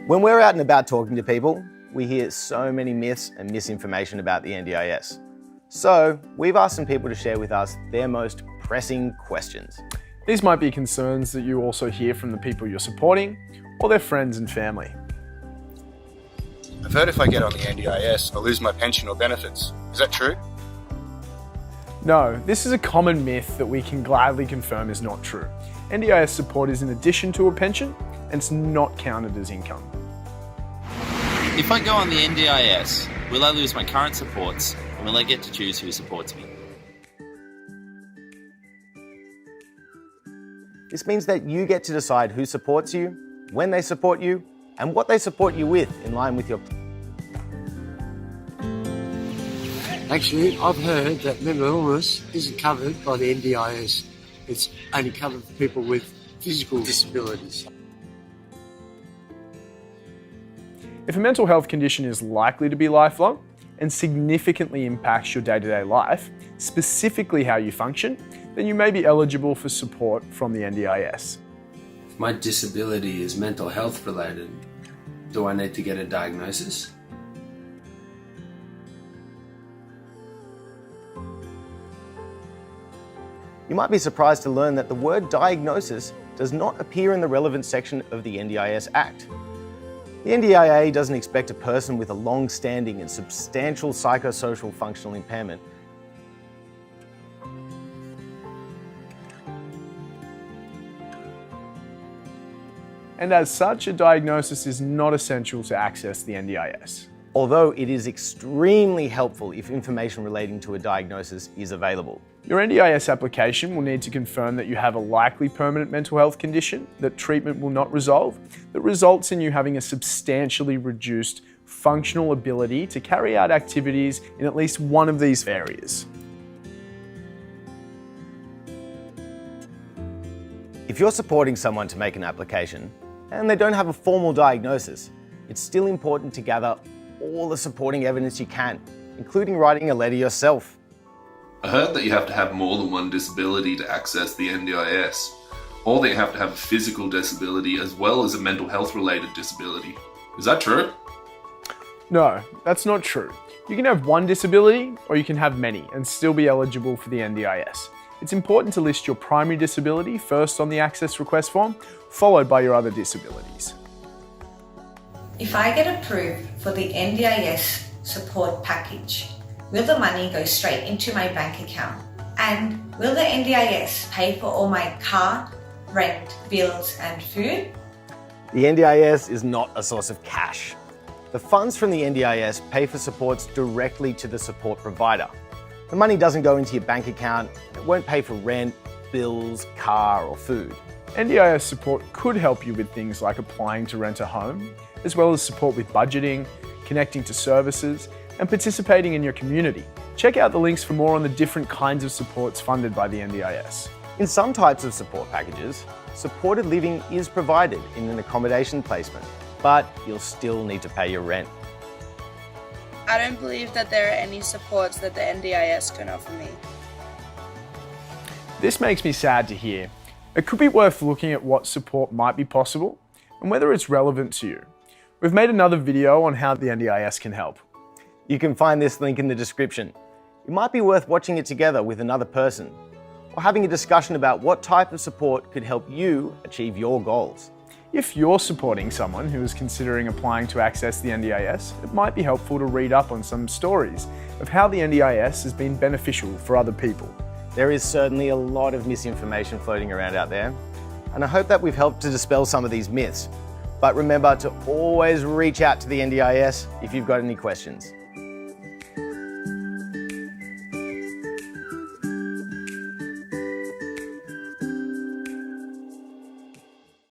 When we're out and about talking to people, we hear so many myths and misinformation about the NDIS. So we've asked some people to share with us their most pressing questions. These might be concerns that you also hear from the people you're supporting or their friends and family. I've heard if I get on the NDIS, I'll lose my pension or benefits. Is that true? No, this is a common myth that we can gladly confirm is not true. NDIS support is in addition to a pension and it's not counted as income. If I go on the NDIS, will I lose my current supports and will I get to choose who supports me? This means that you get to decide who supports you, when they support you, and what they support you with in line with your... Actually, I've heard that mental illness isn't covered by the NDIS. It's only covered for people with physical disabilities. If a mental health condition is likely to be lifelong and significantly impacts your day-to-day life, specifically how you function, then you may be eligible for support from the NDIS. If my disability is mental health related, do I need to get a diagnosis? You might be surprised to learn that the word diagnosis does not appear in the relevant section of the NDIS Act. The NDIA doesn't expect a person with a long-standing and substantial psychosocial functional impairment And as such, a diagnosis is not essential to access the NDIS. although it is extremely helpful if information relating to a diagnosis is available. Your NDIS application will need to confirm that you have a likely permanent mental health condition that treatment will not resolve, that results in you having a substantially reduced functional ability to carry out activities in at least one of these areas. If you're supporting someone to make an application and they don't have a formal diagnosis, it's still important to gather all the supporting evidence you can, including writing a letter yourself. I heard that you have to have more than one disability to access the NDIS, or that you have to have a physical disability as well as a mental health related disability. Is that true? No, that's not true. You can have one disability or you can have many and still be eligible for the NDIS. It's important to list your primary disability first on the access request form, followed by your other disabilities. If I get approved for the NDIS support package, will the money go straight into my bank account? And will the NDIS pay for all my car, rent, bills and food? The NDIS is not a source of cash. The funds from the NDIS pay for supports directly to the support provider. The money doesn't go into your bank account, it won't pay for rent, bills, car or food. NDIS support could help you with things like applying to rent a home, as well as support with budgeting, connecting to services, and participating in your community. Check out the links for more on the different kinds of supports funded by the NDIS. In some types of support packages, supported living is provided in an accommodation placement, but you'll still need to pay your rent. I don't believe that there are any supports that the NDIS can offer me. This makes me sad to hear. It could be worth looking at what support might be possible and whether it's relevant to you. We've made another video on how the NDIS can help. You can find this link in the description. It might be worth watching it together with another person or having a discussion about what type of support could help you achieve your goals. If you're supporting someone who is considering applying to access the NDIS, it might be helpful to read up on some stories of how the NDIS has been beneficial for other people. There is certainly a lot of misinformation floating around out there, and I hope that we've helped to dispel some of these myths. But remember to always reach out to the NDIS if you've got any questions.